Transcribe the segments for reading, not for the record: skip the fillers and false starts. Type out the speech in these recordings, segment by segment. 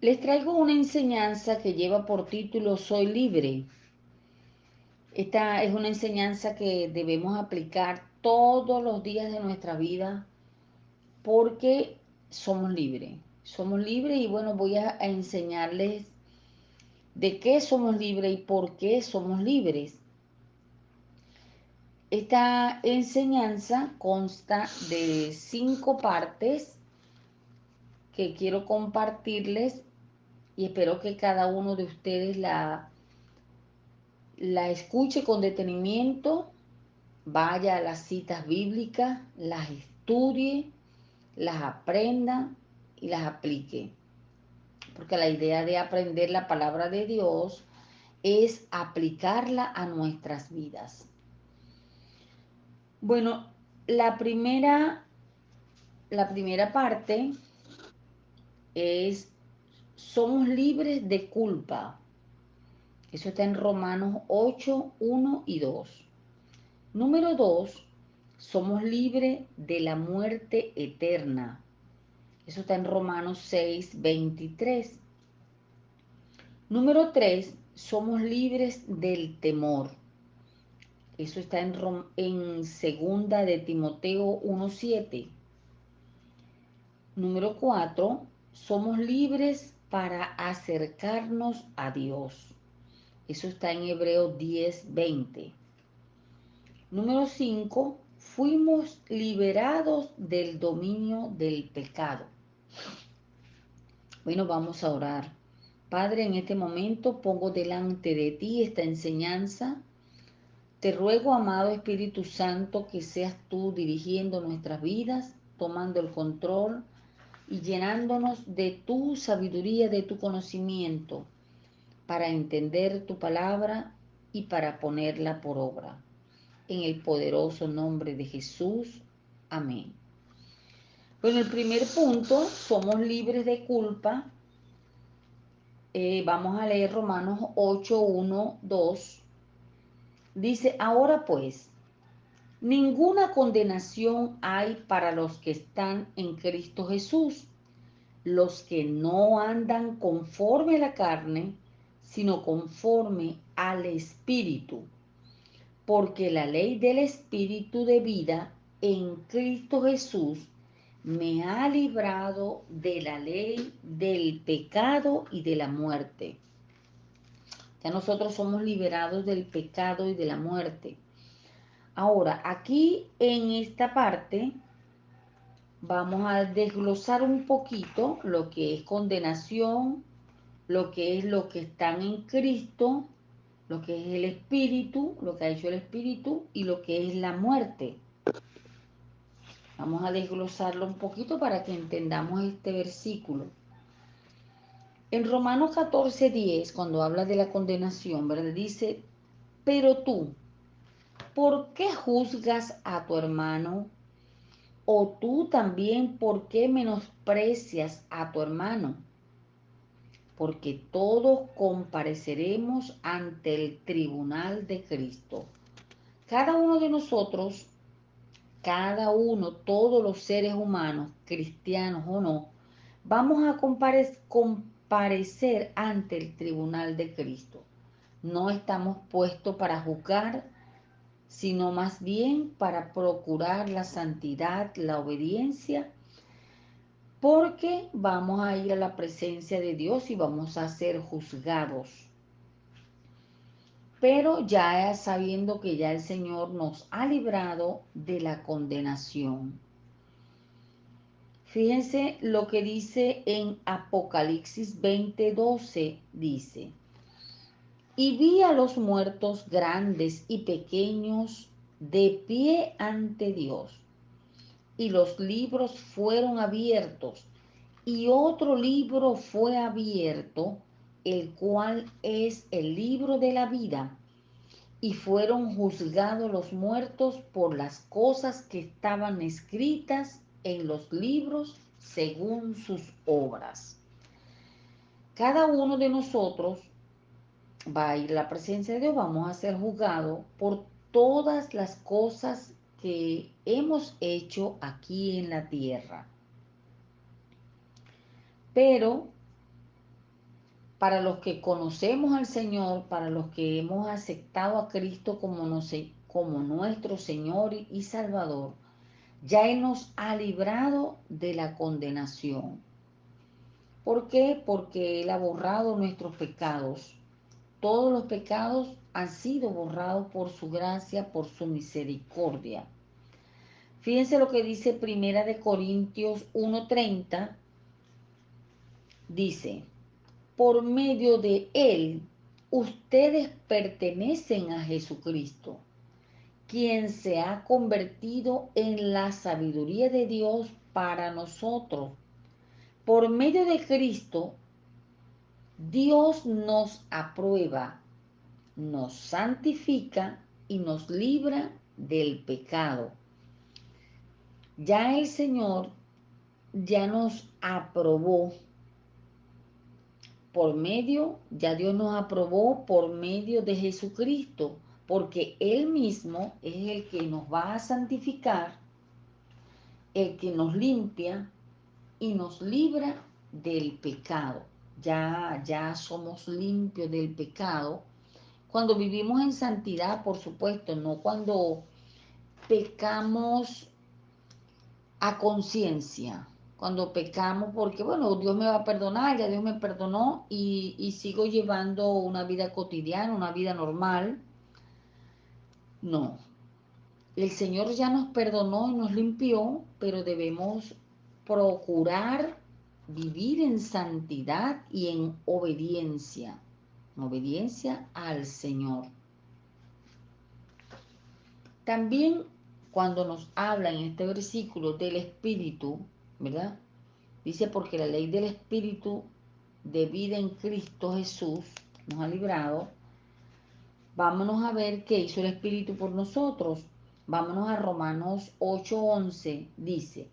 Les traigo una enseñanza que lleva por título Soy libre. Esta es una enseñanza que debemos aplicar todos los días de nuestra vida porque somos libres. Somos libres y bueno, voy a enseñarles de qué somos libres y por qué somos libres. Esta enseñanza consta de 5 partes que quiero compartirles y espero que cada uno de ustedes la escuche con detenimiento, vaya a las citas bíblicas, las estudie, las aprenda y las aplique. Porque la idea de aprender la palabra de Dios es aplicarla a nuestras vidas. Bueno, la primera, la primera parte es somos libres de culpa. Eso está en Romanos 8, 1 y 2. Número 2, somos libres de la muerte eterna. Eso está en Romanos 6, 23. Número 3, somos libres del temor. Eso está en segunda de Timoteo 1, 7. Número 4, somos libres para acercarnos a Dios. Eso está en Hebreos 10, 20. Número 5, fuimos liberados del dominio del pecado. Bueno, vamos a orar. Padre, en este momento pongo delante de ti esta enseñanza. Te ruego, amado Espíritu Santo, que seas tú dirigiendo nuestras vidas, tomando el control y llenándonos de tu sabiduría, de tu conocimiento, para entender tu palabra y para ponerla por obra. En el poderoso nombre de Jesús. Amén. Bueno, el primer punto, somos libres de culpa. Vamos a leer Romanos 8, 1, 2. Dice, ahora pues, ninguna condenación hay para los que están en Cristo Jesús, los que no andan conforme a la carne, sino conforme al Espíritu. Porque la ley del Espíritu de vida en Cristo Jesús me ha librado de la ley del pecado y de la muerte. Ya nosotros somos liberados del pecado y de la muerte. Ahora, aquí en esta parte vamos a desglosar un poquito lo que es condenación, lo que es lo que están en Cristo, lo que es el Espíritu, lo que ha hecho el Espíritu y lo que es la muerte. Vamos a desglosarlo un poquito para que entendamos este versículo. En Romanos 14:10, cuando habla de la condenación, ¿verdad? Dice, pero tú, ¿por qué juzgas a tu hermano? ¿O tú también por qué menosprecias a tu hermano? Porque todos compareceremos ante el tribunal de Cristo. Cada uno de nosotros, cada uno, todos los seres humanos, cristianos o no, vamos a comparecer ante el tribunal de Cristo. No estamos puestos para juzgar, sino más bien para procurar la santidad, la obediencia, porque vamos a ir a la presencia de Dios y vamos a ser juzgados. Pero ya sabiendo que ya el Señor nos ha librado de la condenación. Fíjense lo que dice en Apocalipsis 20:12, dice, y vi a los muertos grandes y pequeños de pie ante Dios, y los libros fueron abiertos, y otro libro fue abierto, el cual es el libro de la vida, y fueron juzgados los muertos por las cosas que estaban escritas en los libros según sus obras. Cada uno de nosotros va a ir a la presencia de Dios, vamos a ser juzgados por todas las cosas que hemos hecho aquí en la tierra. Pero para los que conocemos al Señor, para los que hemos aceptado a Cristo como nuestro Señor y Salvador, ya Él nos ha librado de la condenación. ¿Por qué? Porque Él ha borrado nuestros pecados. Todos los pecados han sido borrados por su gracia, por su misericordia. Fíjense lo que dice Primera de Corintios 1:30. Dice, por medio de Él, ustedes pertenecen a Jesucristo, quien se ha convertido en la sabiduría de Dios para nosotros. Por medio de Cristo, Dios nos aprueba, nos santifica y nos libra del pecado. Ya el Señor ya nos aprobó ya Dios nos aprobó por medio de Jesucristo, porque Él mismo es el que nos va a santificar, el que nos limpia y nos libra del pecado. Ya somos limpios del pecado cuando vivimos en santidad, por supuesto, no cuando pecamos a conciencia, cuando pecamos porque, bueno, Dios me va a perdonar, ya Dios me perdonó y sigo llevando una vida cotidiana, una vida normal. No, el Señor ya nos perdonó y nos limpió, pero debemos procurar vivir en santidad y en obediencia al Señor. También cuando nos habla en este versículo del Espíritu, ¿verdad? Dice, porque la ley del Espíritu de vida en Cristo Jesús nos ha librado. Vámonos a ver qué hizo el Espíritu por nosotros. Vámonos a Romanos 8:11. Dice,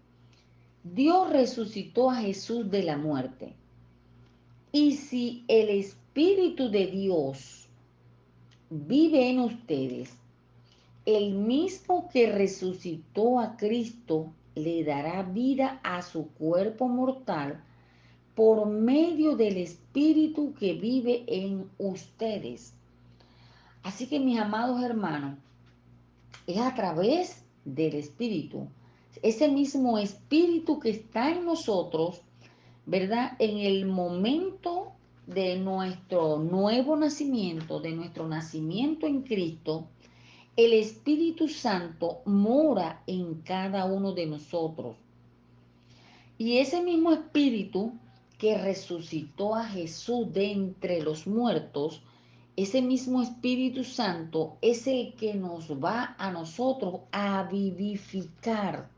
Dios resucitó a Jesús de la muerte. Y si el Espíritu de Dios vive en ustedes, el mismo que resucitó a Cristo le dará vida a su cuerpo mortal por medio del Espíritu que vive en ustedes. Así que mis amados hermanos, es a través del Espíritu, ese mismo Espíritu que está en nosotros, ¿verdad? En el momento de nuestro nuevo nacimiento, de nuestro nacimiento en Cristo, el Espíritu Santo mora en cada uno de nosotros. Y ese mismo Espíritu que resucitó a Jesús de entre los muertos, ese mismo Espíritu Santo es el que nos va a nosotros a vivificar,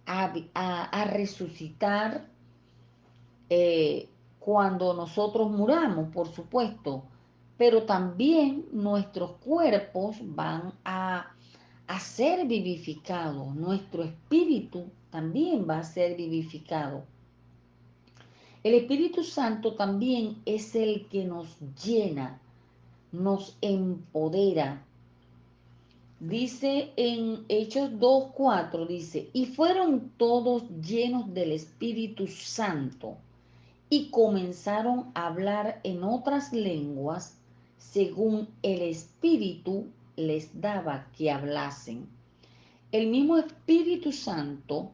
a resucitar cuando nosotros muramos, por supuesto. Pero también nuestros cuerpos van a ser vivificados, nuestro espíritu también va a ser vivificado. El Espíritu Santo también es el que nos llena, nos empodera. Dice en Hechos 2:4, dice, y fueron todos llenos del Espíritu Santo y comenzaron a hablar en otras lenguas según el Espíritu les daba que hablasen. El mismo Espíritu Santo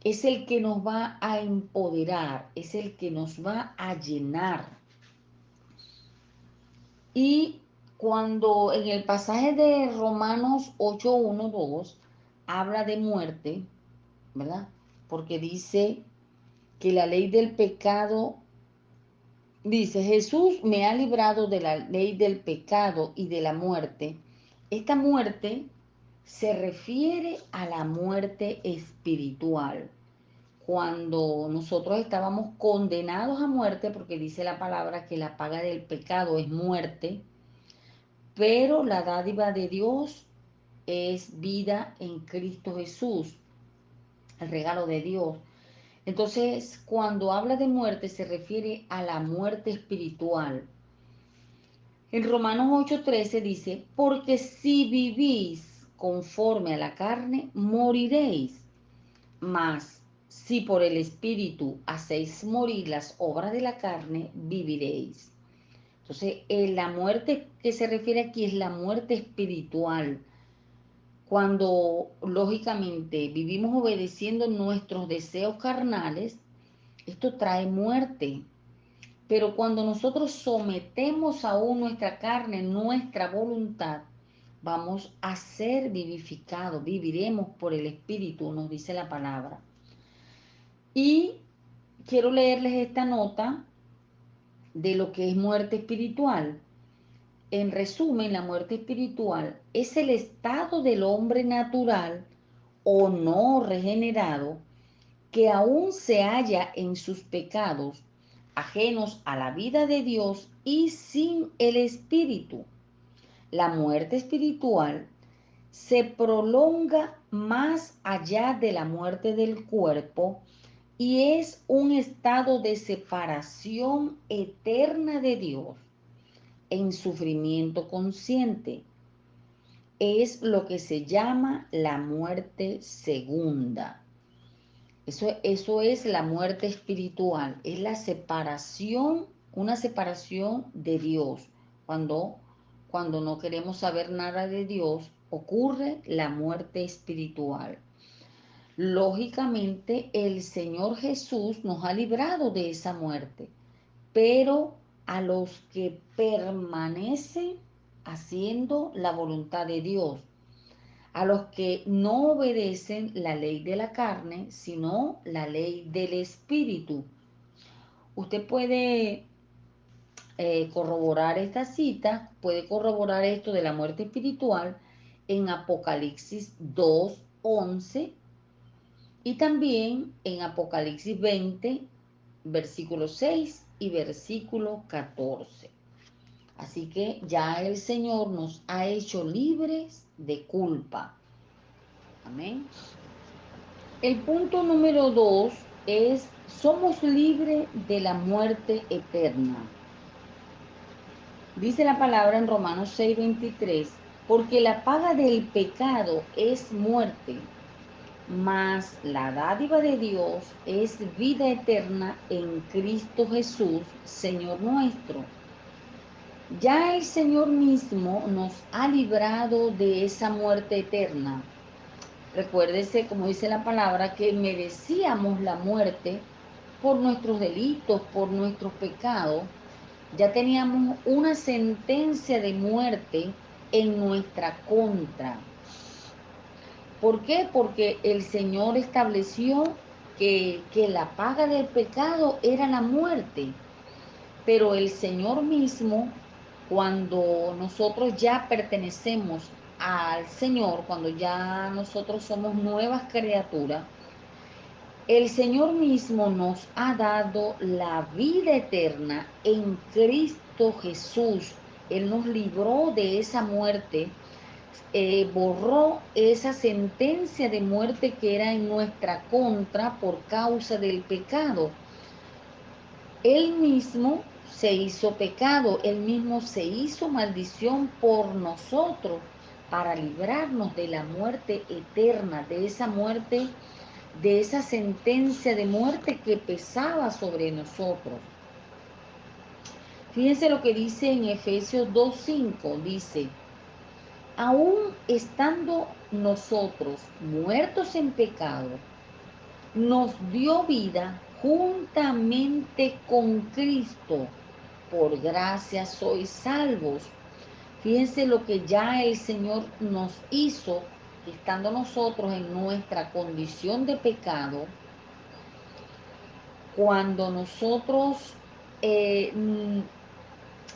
es el que nos va a empoderar, es el que nos va a llenar. Y cuando en el pasaje de Romanos 8:1-2 habla de muerte, ¿verdad? Porque dice que la ley del pecado, dice, Jesús me ha librado de la ley del pecado y de la muerte. Esta muerte se refiere a la muerte espiritual. Cuando nosotros estábamos condenados a muerte, porque dice la palabra que la paga del pecado es muerte, pero la dádiva de Dios es vida en Cristo Jesús, el regalo de Dios. Entonces, cuando habla de muerte, se refiere a la muerte espiritual. En Romanos 8:13 dice, porque si vivís conforme a la carne, moriréis. Mas si por el Espíritu hacéis morir las obras de la carne, viviréis. Entonces, la muerte que se refiere aquí es la muerte espiritual, cuando lógicamente vivimos obedeciendo nuestros deseos carnales. Esto trae muerte. Pero cuando nosotros sometemos aún nuestra carne, nuestra voluntad, vamos a ser vivificados, viviremos por el Espíritu, nos dice la palabra. Y quiero leerles esta nota de lo que es muerte espiritual. En resumen, la muerte espiritual es el estado del hombre natural o no regenerado que aún se halla en sus pecados, ajenos a la vida de Dios y sin el Espíritu. La muerte espiritual se prolonga más allá de la muerte del cuerpo y es un estado de separación eterna de Dios en sufrimiento consciente. Es lo que se llama la muerte segunda. Eso es la muerte espiritual, es la separación, una separación de Dios. Cuando no queremos saber nada de Dios, ocurre la muerte espiritual. Lógicamente, el Señor Jesús nos ha librado de esa muerte, pero a los que permanecen haciendo la voluntad de Dios, a los que no obedecen la ley de la carne, sino la ley del Espíritu. Usted puede corroborar esta cita, puede corroborar esto de la muerte espiritual en Apocalipsis 2:11 y también en Apocalipsis 20, versículo 6 y versículo 14. Así que ya el Señor nos ha hecho libres de culpa. Amén. El punto número 2 es, somos libres de la muerte eterna. Dice la palabra en Romanos 6:23, porque la paga del pecado es muerte, mas la dádiva de Dios es vida eterna en Cristo Jesús, Señor nuestro. Ya el Señor mismo nos ha librado de esa muerte eterna. Recuérdese, como dice la palabra, que merecíamos la muerte por nuestros delitos, por nuestros pecados. Ya teníamos una sentencia de muerte en nuestra contra. ¿Por qué? Porque el Señor estableció que la paga del pecado era la muerte. Pero el Señor mismo, cuando nosotros ya pertenecemos al Señor, cuando ya nosotros somos nuevas criaturas, el Señor mismo nos ha dado la vida eterna en Cristo Jesús. Él nos libró de esa muerte, borró esa sentencia de muerte que era en nuestra contra por causa del pecado. Él mismo se hizo pecado, Él mismo se hizo maldición por nosotros para librarnos de la muerte eterna, de esa muerte, de esa sentencia de muerte que pesaba sobre nosotros. Fíjense lo que dice en Efesios 2:5, dice, aún estando nosotros muertos en pecado, nos dio vida juntamente con Cristo. Por gracia sois salvos. Fíjense lo que ya el Señor nos hizo, estando nosotros en nuestra condición de pecado, cuando nosotros eh,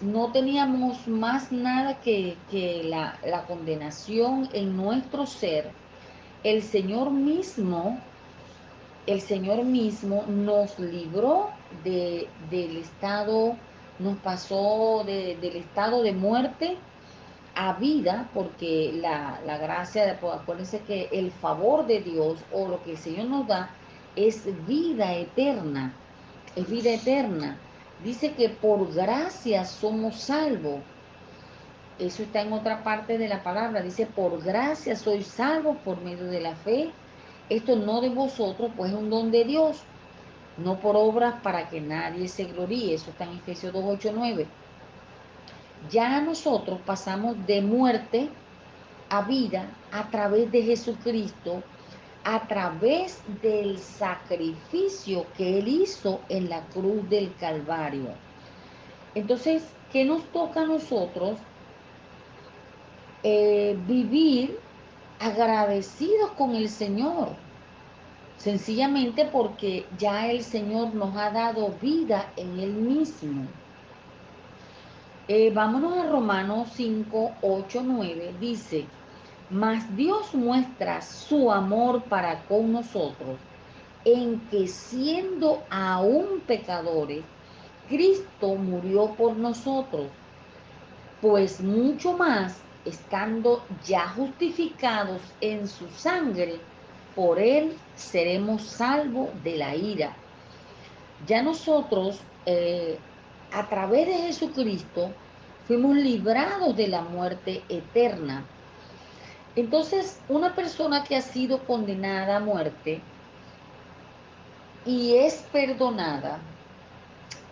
no teníamos más nada que la condenación en nuestro ser. el Señor mismo, el Señor mismo nos libró del estado, nos pasó del estado de muerte a vida, porque la gracia, pues, acuérdense que el favor de Dios o lo que el Señor nos da es vida eterna, es vida eterna. Dice que por gracia somos salvos. Eso está en otra parte de la palabra. Dice, por gracia soy salvo por medio de la fe. Esto no de vosotros, pues es un don de Dios, no por obras para que nadie se gloríe. Eso está en Efesios 2, 8, 9. Ya nosotros pasamos de muerte a vida a través de Jesucristo, a través del sacrificio que Él hizo en la cruz del Calvario. Entonces, ¿qué nos toca a nosotros? Vivir agradecidos con el Señor, sencillamente porque ya el Señor nos ha dado vida en Él mismo. Vámonos a Romanos 5, 8, 9. Dice, mas Dios muestra su amor para con nosotros en que siendo aún pecadores, Cristo murió por nosotros, pues mucho más, estando ya justificados en su sangre, por él seremos salvos de la ira. Ya nosotros, a través de Jesucristo, fuimos librados de la muerte eterna. Entonces, una persona que ha sido condenada a muerte y es perdonada,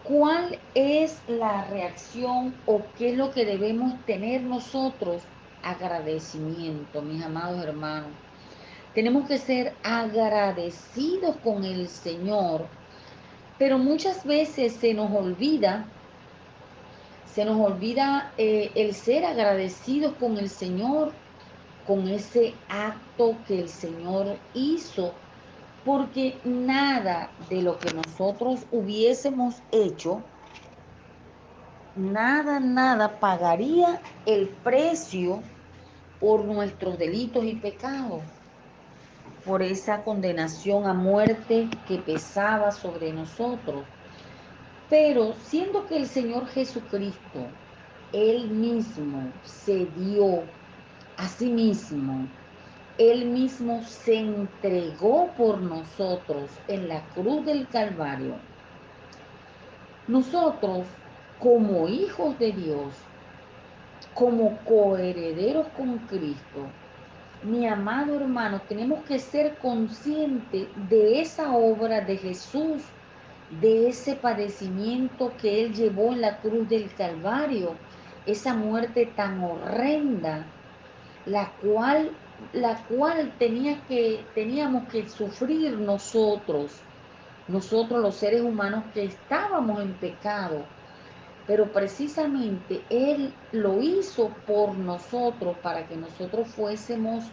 ¿cuál es la reacción o qué es lo que debemos tener nosotros? Agradecimiento, mis amados hermanos. Tenemos que ser agradecidos con el Señor, pero muchas veces se nos olvida el ser agradecidos con el Señor, con ese acto que el Señor hizo, porque nada de lo que nosotros hubiésemos hecho, nada pagaría el precio por nuestros delitos y pecados, por esa condenación a muerte que pesaba sobre nosotros. Pero siendo que el Señor Jesucristo, Él mismo se dio a sí mismo, Él mismo se entregó por nosotros en la cruz del Calvario, nosotros como hijos de Dios, como coherederos con Cristo, mi amado hermano, tenemos que ser conscientes de esa obra de Jesús, de ese padecimiento que Él llevó en la cruz del Calvario, esa muerte tan horrenda, la cual, teníamos que sufrir nosotros los seres humanos que estábamos en pecado. Pero precisamente Él lo hizo por nosotros para que nosotros fuésemos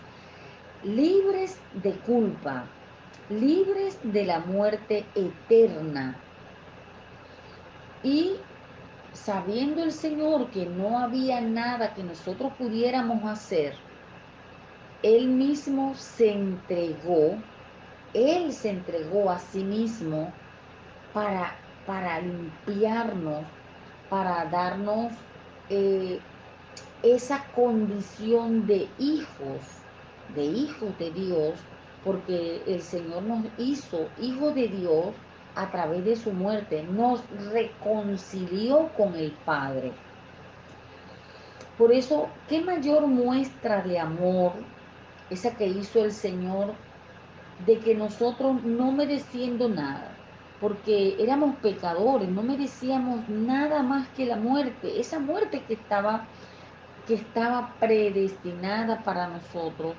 libres de culpa, libres de la muerte eterna. Y sabiendo el Señor que no había nada que nosotros pudiéramos hacer, Él mismo Él se entregó a sí mismo para, para limpiarnos, para darnos eh, esa condición de hijos de Dios, porque el Señor nos hizo hijos de Dios a través de su muerte, nos reconcilió con el Padre. Por eso, ¿qué mayor muestra de amor esa que hizo el Señor, de que nosotros no mereciendo nada, porque éramos pecadores, no merecíamos nada más que la muerte, esa muerte que estaba predestinada para nosotros,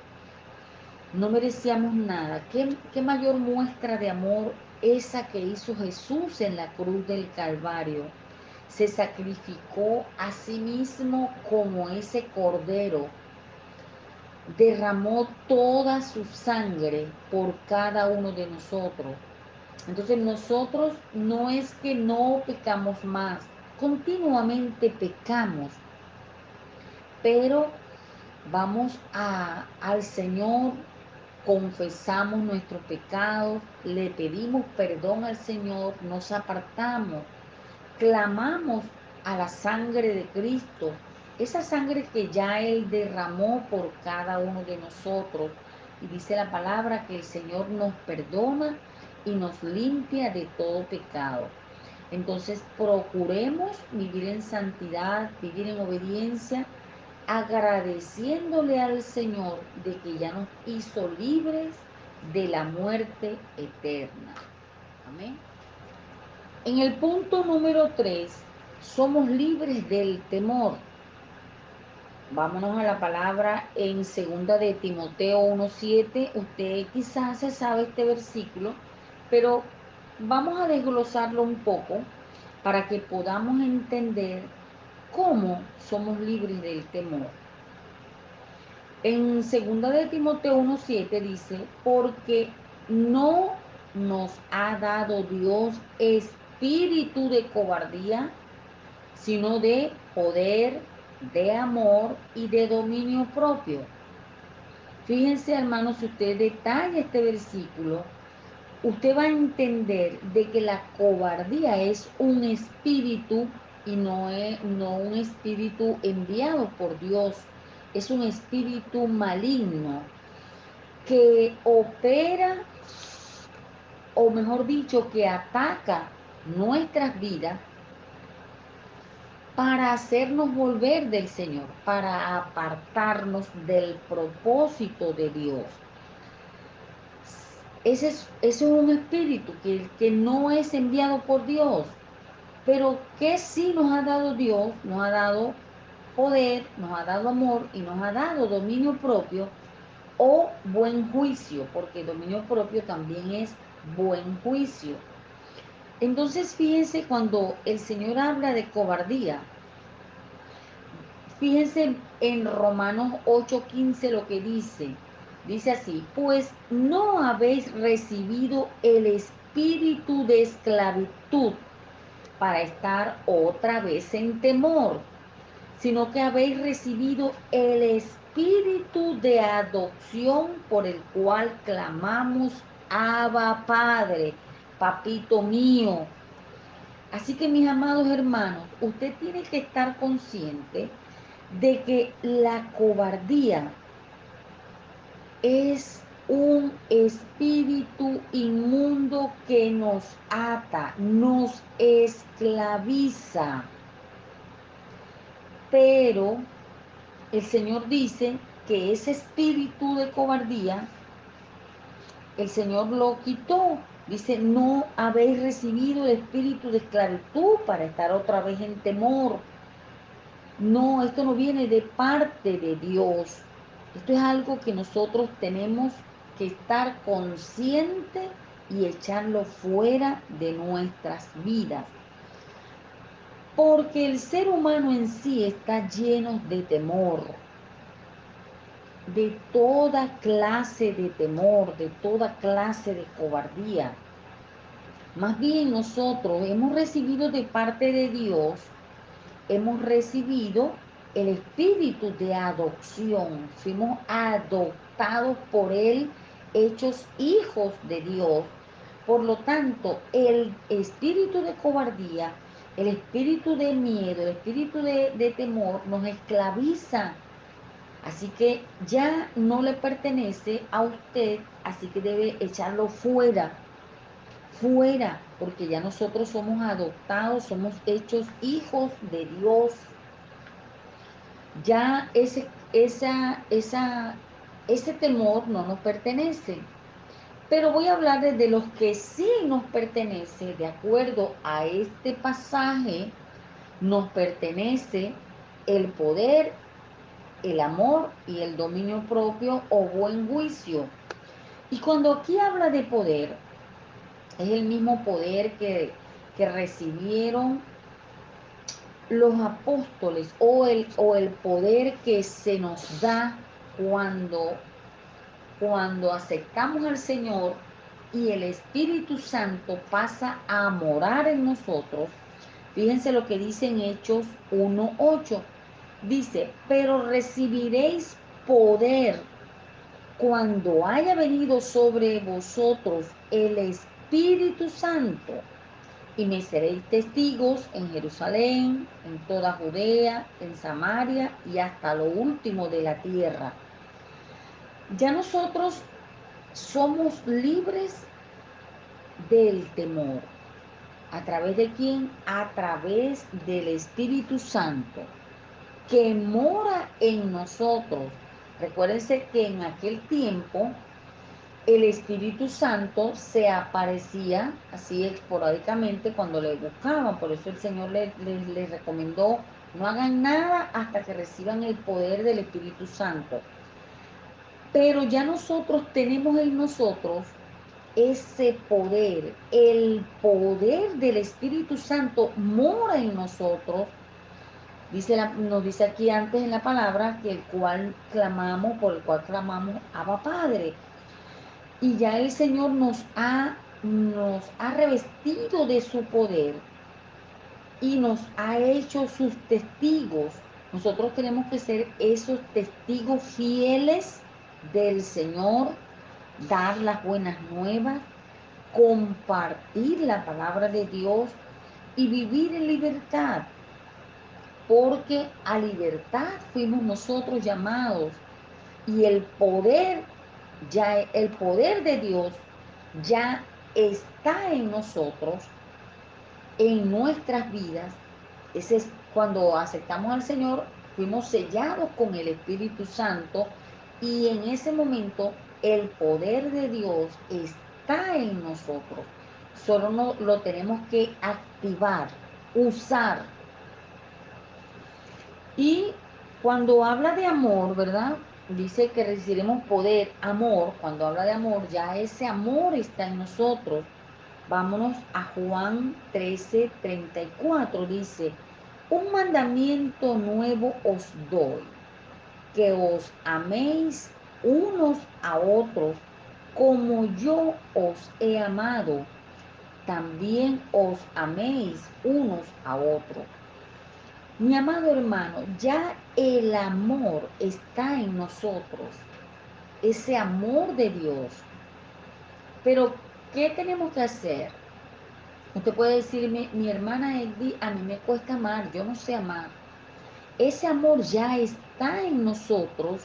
no merecíamos nada? ¿Qué mayor muestra de amor esa que hizo Jesús en la cruz del Calvario? Se sacrificó a sí mismo como ese cordero, derramó toda su sangre por cada uno de nosotros. Entonces nosotros no es que no pecamos más, continuamente pecamos, pero vamos al Señor, confesamos nuestros pecados, le pedimos perdón al Señor, nos apartamos, clamamos a la sangre de Cristo, esa sangre que ya Él derramó por cada uno de nosotros. Y dice la palabra que el Señor nos perdona y nos limpia de todo pecado. Entonces procuremos vivir en santidad, vivir en obediencia, agradeciéndole al Señor de que ya nos hizo libres de la muerte eterna. Amén. En el punto número 3, somos libres del temor. Vámonos a la palabra en segunda de Timoteo 1:7. Usted quizás se sabe este versículo, pero vamos a desglosarlo un poco para que podamos entender cómo somos libres del temor. En segunda de Timoteo 1:7 dice, porque no nos ha dado Dios espíritu de cobardía, sino de poder, de amor y de dominio propio. Fíjense, hermanos, si usted detalla este versículo, usted va a entender de que la cobardía es un espíritu y no un espíritu enviado por Dios. Es un espíritu maligno que opera, o mejor dicho, que ataca nuestras vidas para hacernos volver del Señor, para apartarnos del propósito de Dios. Ese es un espíritu que no es enviado por Dios, pero que sí nos ha dado Dios, nos ha dado poder, nos ha dado amor y nos ha dado dominio propio o buen juicio, porque dominio propio también es buen juicio. Entonces, fíjense cuando el Señor habla de cobardía, fíjense en Romanos 8:15 lo que dice. Dice así, pues no habéis recibido el espíritu de esclavitud para estar otra vez en temor, sino que habéis recibido el espíritu de adopción por el cual clamamos, Abba Padre, papito mío. Así que mis amados hermanos, usted tiene que estar consciente de que la cobardía es un espíritu inmundo que nos ata, nos esclaviza. Pero el Señor dice que ese espíritu de cobardía, el Señor lo quitó. Dice, no habéis recibido el espíritu de esclavitud para estar otra vez en temor. No, esto no viene de parte de Dios. Esto es algo que nosotros tenemos que estar conscientes y echarlo fuera de nuestras vidas. Porque el ser humano en sí está lleno de temor, de toda clase de temor, de toda clase de cobardía. Más bien nosotros hemos recibido de parte de Dios, hemos recibido el espíritu de adopción. Fuimos adoptados por Él, hechos hijos de Dios. Por lo tanto, el espíritu de cobardía, el espíritu de miedo, el espíritu de temor nos esclaviza. Así que ya no le pertenece a usted, así que debe echarlo fuera, fuera, porque ya nosotros somos adoptados, somos hechos hijos de Dios. Ya ese temor no nos pertenece. Pero voy a hablar de los que sí nos pertenece, de acuerdo a este pasaje, nos pertenece el poder, el amor y el dominio propio o buen juicio. Y cuando aquí habla de poder, es el mismo poder que recibieron los apóstoles o el poder que se nos da cuando aceptamos al Señor y el Espíritu Santo pasa a morar en nosotros. Fíjense lo que dice en Hechos 1:8. Dice, pero recibiréis poder cuando haya venido sobre vosotros el Espíritu Santo, y me seréis testigos en Jerusalén, en toda Judea, en Samaria y hasta lo último de la tierra. Ya nosotros somos libres del temor. ¿A través de quién? A través del Espíritu Santo, que mora en nosotros. Recuérdense que en aquel tiempo el Espíritu Santo se aparecía así esporádicamente cuando le buscaban. Por eso el Señor les recomendó, no hagan nada hasta que reciban el poder del Espíritu Santo. Pero ya nosotros tenemos en nosotros ese poder, el poder del Espíritu Santo mora en nosotros. Nos dice aquí antes en la palabra que por el cual clamamos, Abba Padre. Y ya el Señor nos ha revestido de su poder y nos ha hecho sus testigos. Nosotros tenemos que ser esos testigos fieles del Señor, dar las buenas nuevas, compartir la palabra de Dios y vivir en libertad, porque a libertad fuimos nosotros llamados y el poder de Dios ya está en nosotros, en nuestras vidas. Ese es cuando aceptamos al Señor, fuimos sellados con el Espíritu Santo y en ese momento el poder de Dios está en nosotros. Solo no, lo tenemos que activar, usar. Y cuando habla de amor, ¿verdad? Dice que recibiremos poder, amor. Cuando habla de amor, ya ese amor está en nosotros. Vámonos a Juan 13:34. Dice, un mandamiento nuevo os doy, que os améis unos a otros, como yo os he amado, también os améis unos a otros. Mi amado hermano, ya el amor está en nosotros, ese amor de Dios. Pero, ¿qué tenemos que hacer? Usted puede decirme, mi hermana Eddy, a mí me cuesta amar, yo no sé amar. Ese amor ya está en nosotros,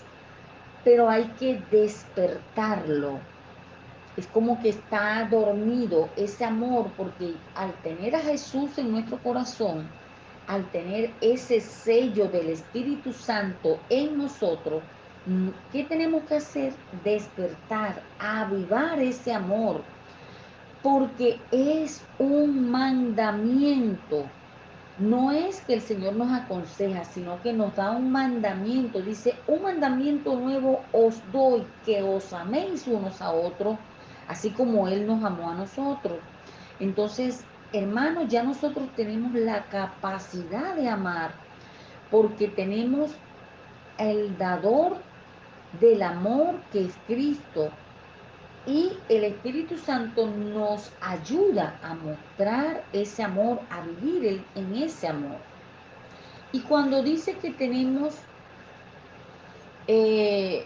pero hay que despertarlo. Es como que está dormido ese amor, porque al tener a Jesús en nuestro corazón, al tener ese sello del Espíritu Santo en nosotros, ¿qué tenemos que hacer? Despertar, avivar ese amor, porque es un mandamiento. No es que el Señor nos aconseja, sino que nos da un mandamiento. Dice, un mandamiento nuevo os doy, que os améis unos a otros, así como Él nos amó a nosotros. Entonces, hermanos, ya nosotros tenemos la capacidad de amar, porque tenemos el dador del amor que es Cristo. Y el Espíritu Santo nos ayuda a mostrar ese amor, a vivir en ese amor. Y cuando dice que tenemos eh,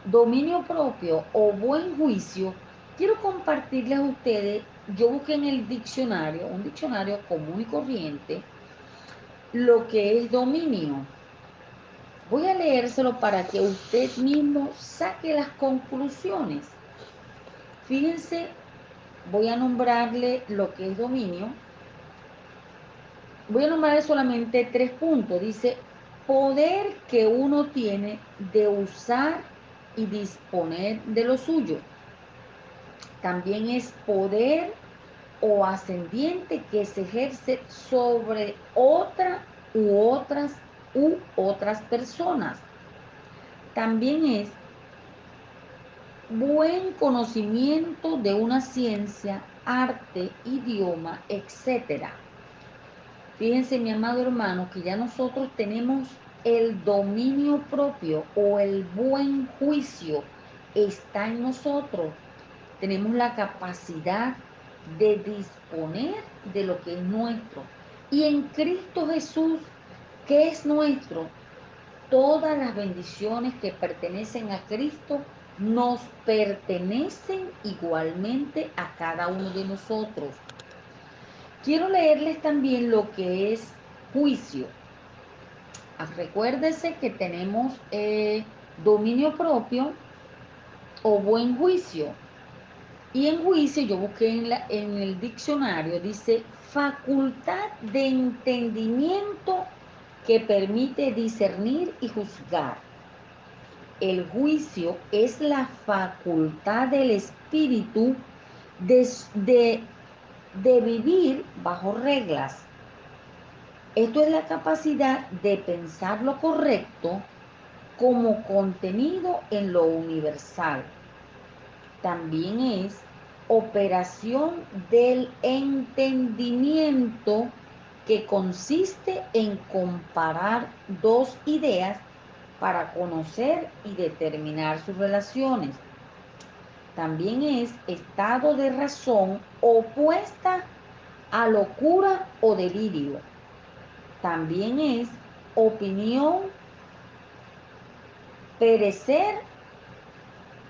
dominio propio o buen juicio, quiero compartirles a ustedes, yo busqué en el diccionario, un diccionario común y corriente, lo que es dominio. Voy a leérselo para que usted mismo saque las conclusiones. Fíjense, voy a nombrarle lo que es dominio. Voy a nombrarle solamente 3 puntos. Dice, poder que uno tiene de usar y disponer de lo suyo. También es poder o ascendiente que se ejerce sobre otra u otras personas. También es buen conocimiento de una ciencia, arte, idioma, etcétera. Fíjense, mi amado hermano, que ya nosotros tenemos el dominio propio o el buen juicio está en nosotros. Tenemos la capacidad de disponer de lo que es nuestro. Y en Cristo Jesús, ¿qué es nuestro? Todas las bendiciones que pertenecen a Cristo nos pertenecen igualmente a cada uno de nosotros. Quiero leerles también lo que es juicio. Recuérdese que tenemos dominio propio o buen juicio. Y en juicio, yo busqué en el diccionario, dice facultad de entendimiento que permite discernir y juzgar. El juicio es la facultad del espíritu de, de vivir bajo reglas. Esto es la capacidad de pensar lo correcto como contenido en lo universal. También es operación del entendimiento, que consiste en comparar dos ideas para conocer y determinar sus relaciones. También es estado de razón opuesta a locura o delirio. También es opinión, perecer,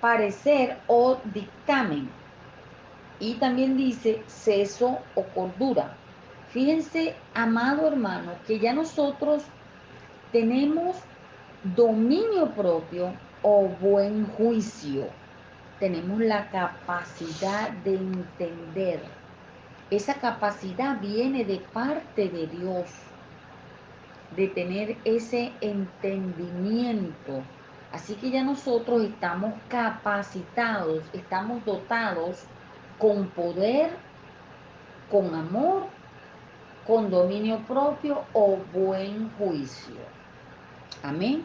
parecer o dictamen. Y también dice seso o cordura. Fíjense, amado hermano, que ya nosotros tenemos dominio propio o buen juicio. Tenemos la capacidad de entender. Esa capacidad viene de parte de Dios, de tener ese entendimiento. Así que ya nosotros estamos capacitados, estamos dotados con poder, con amor, con dominio propio o buen juicio. Amén.